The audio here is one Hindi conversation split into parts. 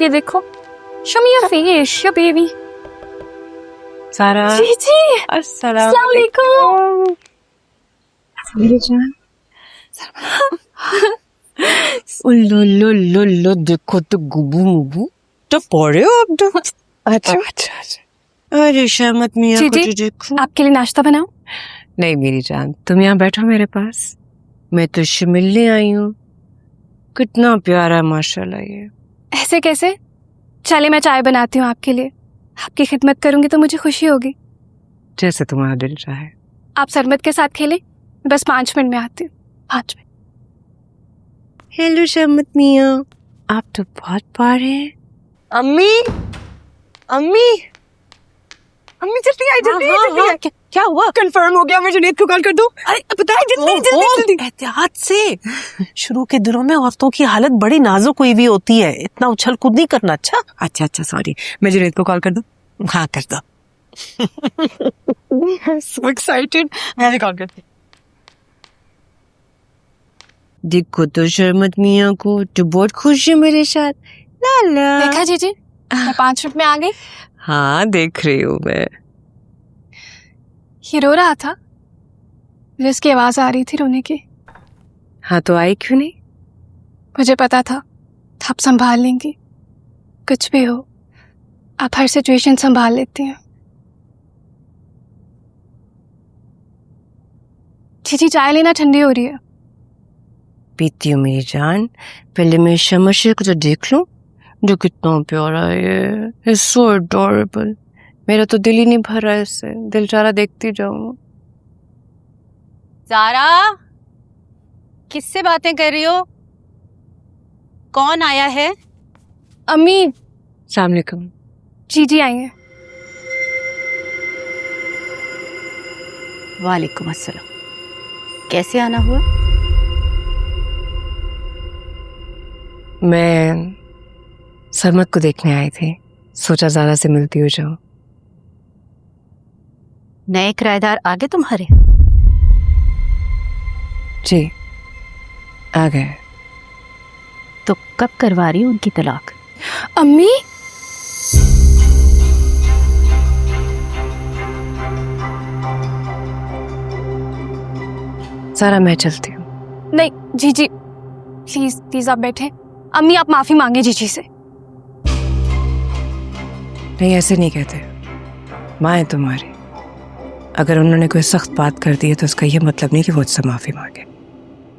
ये देखो, show me your face, your baby. सारा जी जी, अस्सलाम वालेकुम। मेरी जान उल्लू देखो तो गुबू मुबू तो पड़े हो अब तो। अच्छा अच्छा अच्छा। अरे शहमत मियाँ जी को जी, तो देखो। आपके लिए नाश्ता बनाऊं? नहीं मेरी जान, तुम यहाँ बैठो मेरे पास, मैं तुझसे मिलने आई हूँ। कितना प्यारा है माशाल्लाह ये। ऐसे कैसे? चले मैं चाय बनाती हूँ आपके लिए। आपकी खिदमत करूंगी तो मुझे खुशी होगी। जैसे तुम्हारा दिल चाहे। आप सरमत के साथ खेलें, बस 5 मिनट में आती हूँ। 5 मिनट। हेलो शहमत मियाँ, आप तो बहुत प्यारे हैं। अम्मी अम्मी अम्मी जल्दी आई, जल्दी आई, जल्दी आई। क्या हुआ? कंफर्म हो गया, मैं जुनैद को कॉल कर दूं? अरे बताए जल्दी जल्दी जल्दी। एहतियात से। शुरू के दिनों में औरतों की हालत बड़ी नाजुक हुई हुई होती है, इतना उछल कूद नहीं करना। अच्छा अच्छा अच्छा सॉरी, मैं जुनैद को कॉल कर दूं? हाँ कर दो। so excited, मैं कॉल करती। देखो तो शहमत मियाँ को तो बहुत खुश है मेरे साथ। लाला देखा जीजी, मैं 5 मिनट में आ गई। हाँ देख रही हूँ मैं। ये रो रहा था, मुझे इसकी आवाज आ रही थी रोने की। हाँ तो आई क्यों नहीं? मुझे पता था आप संभाल लेंगी। कुछ भी हो, आप हर सिचुएशन संभाल लेती हैं। जीजी चाय लेना, ठंडी हो रही है। पीती हूँ मेरी जान, पहले मैं शमशेर को तो देख लूं, जो कितना प्यारा है। It's so adorable। मेरा तो दिल ही नहीं भर रहा है इससे, दिल चाह रहा देखती जाऊँ। ज़ारा, किससे बातें कर रही हो? कौन आया है? अम्मी। अस्सलाम वालेकुम। जीजी आई हैं। वालेकुम अस्सलाम। कैसे आना हुआ? मैं सरमत को देखने आई थी, सोचा ज़ारा से मिलती हो जाऊँ। नए किराएदार आ गए तुम्हारे? जी आ गए। तो कब करवा रही हो उनकी तलाक? अम्मी। ज़ारा मैं चलती हूँ। नहीं जीजी, प्लीज प्लीज आप बैठे। अम्मी आप माफी मांगे जीजी से। नहीं ऐसे नहीं कहते, माँ है तुम्हारी, अगर उन्होंने कोई सख्त बात कर दी है तो उसका ये मतलब नहीं कि वो मुझसे माफी मांगे।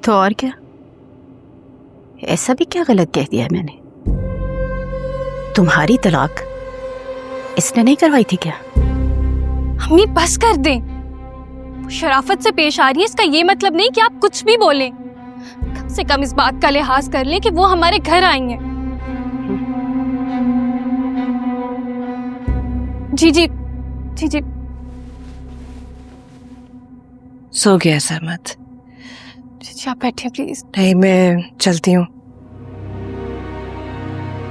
तो और क्या? ऐसा भी क्या गलत कह दिया है मैंने? तुम्हारी तलाक इसने नहीं करवाई थी क्या? अम्मी बस कर दें, वो शराफत से पेश आ रही है, इसका ये मतलब नहीं कि आप कुछ भी बोलें। कम से कम इस बात का लिहाज कर लें कि वो हमारे घर आई हैं। जीजी जीजी। सो गया सरमत? जीजी आप बैठिए प्लीज। नहीं मैं चलती हूँ,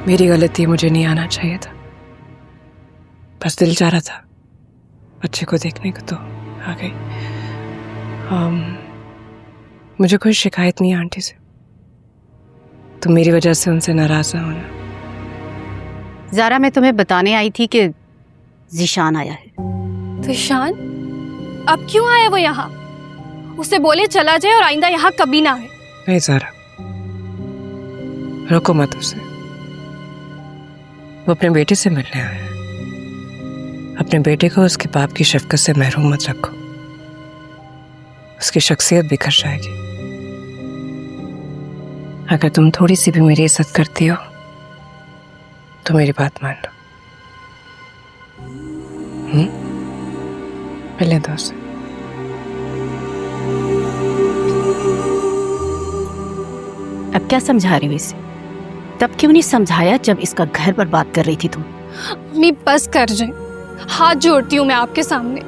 मेरी गलती, मुझे नहीं आना चाहिए था, बस दिल चाह रहा था बच्चे को देखने को तो आ गई। मुझे कोई शिकायत नहीं है आंटी से, तो मेरी वजह से उनसे नाराज ना होना। ज़ारा मैं तुम्हें बताने आई थी कि ज़ीशान आया है। ज़ीशान? अब क्यों आया वो यहाँ? उसे बोले चला जाए और आइंदा यहाँ कभी ना आए। नहीं ज़ारा, रोको मत उसे, वो अपने बेटे से मिलने आया है। अपने बेटे को उसके बाप की शफकत से महरूम मत रखो, उसकी शख्सियत बिखर जाएगी। अगर तुम थोड़ी सी भी मेरी इज्जत करती हो तो मेरी बात मान लो। मिलने दो उसे। अब क्या समझा रही हो इसे? तब क्यों नहीं समझाया जब इसका घर बर्बाद कर रही थी तुम? अम्मी बस कर जाए, हाथ जोड़ती हूँ मैं आपके सामने।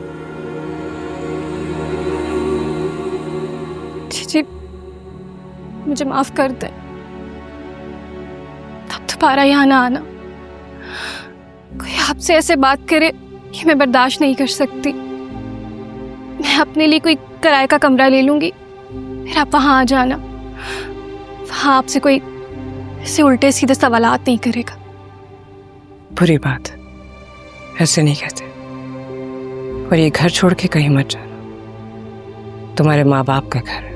जी मुझे माफ कर दे, अब दोबारा यहाँ ना आना। कोई आपसे ऐसे बात करे ये मैं बर्दाश्त नहीं कर सकती। मैं अपने लिए कोई किराए का कमरा ले लूंगी, फिर आप वहाँ आ जाना। वहाँ आपसे कोई ऐसे उल्टे सीधे सवालात नहीं करेगा। बुरी बात, ऐसे नहीं कहते। और ये घर छोड़ के कहीं मत जाना, तुम्हारे माँ बाप का घर है।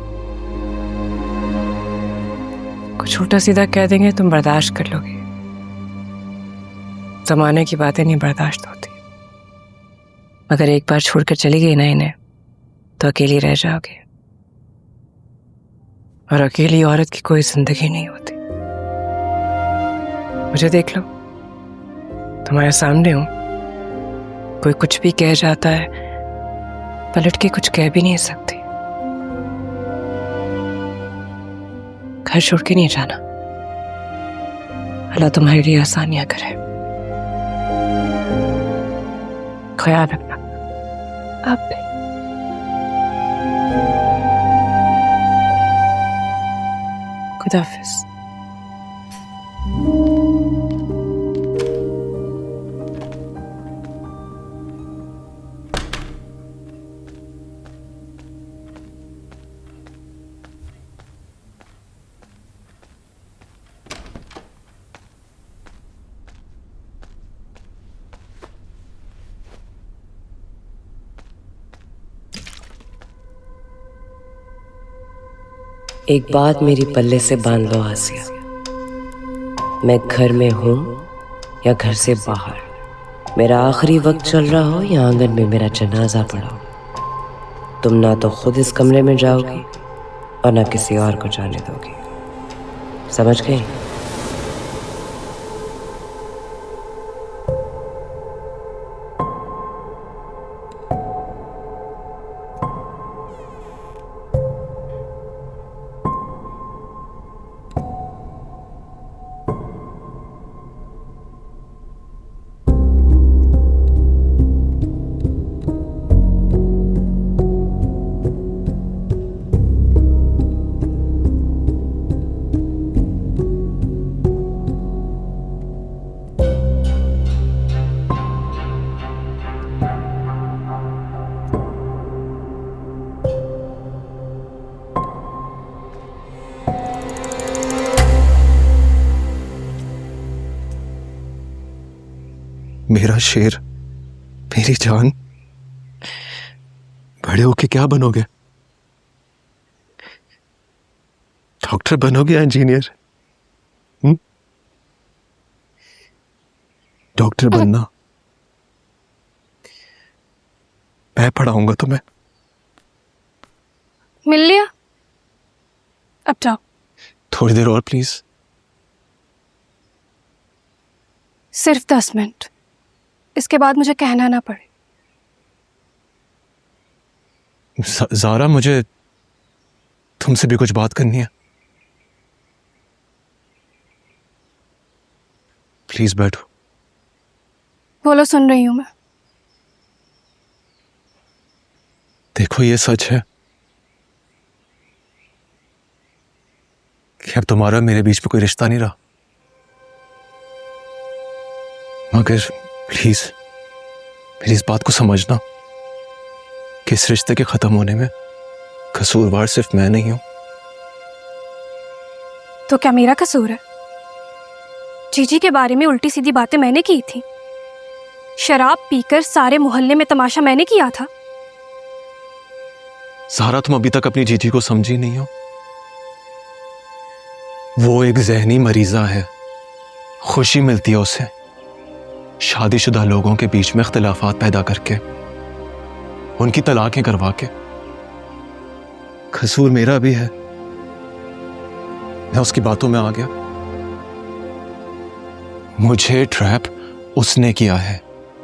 कुछ उल्टा सीधा कह देंगे तुम बर्दाश्त कर लोगे। जमाने की बातें नहीं बर्दाश्त होती, मगर एक बार छोड़कर चली गई ना इन्हें तो अकेली रह जाओगे। और अकेली औरत की कोई जिंदगी नहीं होती। मुझे देख लो, तुम्हारे सामने हूं, कोई कुछ भी कह जाता है, पलट के कुछ कह भी नहीं सकती। घर छोड़ के नहीं जाना, अल्लाह तुम्हारे लिए आसानियां करे। ख्याल रखना। आप भी। खुदा हाफिज। एक बात मेरी पल्ले से बांध लो आसिया, मैं घर में हूं या घर से बाहर, मेरा आखिरी वक्त चल रहा हो या आंगन में मेरा जनाजा पड़ा हो, तुम ना तो खुद इस कमरे में जाओगी और ना किसी और को जाने दोगी। समझ गई? मेरा शेर, मेरी जान, बड़े होके क्या बनोगे? डॉक्टर बनोगे या इंजीनियर? डॉक्टर बनना, मैं पढ़ाऊंगा तुम्हें। मिल लिया? अब जाओ। थोड़ी देर और प्लीज। सिर्फ 10 मिनट, इसके बाद मुझे कहना ना पड़े। ज़ारा, मुझे तुमसे भी कुछ बात करनी है। प्लीज बैठो। बोलो, सुन रही हूं मैं। देखो, ये सच है कि अब तुम्हारा मेरे बीच में कोई रिश्ता नहीं रहा, मगर प्लीज मेरी इस बात को समझना कि इस रिश्ते के खत्म होने में कसूरवार सिर्फ मैं नहीं हूं। तो क्या मेरा कसूर है? जीजी के बारे में उल्टी सीधी बातें मैंने की थी, शराब पीकर सारे मोहल्ले में तमाशा मैंने किया था। ज़ारा, तुम अभी तक अपनी जीजी को समझी नहीं हो। वो एक जहनी मरीजा है, खुशी मिलती है उसे शादीशुदा लोगों के बीच में इख्तिलाफात पैदा करके, उनकी तलाकें करवा के। कसूर मेरा भी है, मैं उसकी बातों में आ गया। मुझे ट्रैप उसने किया है।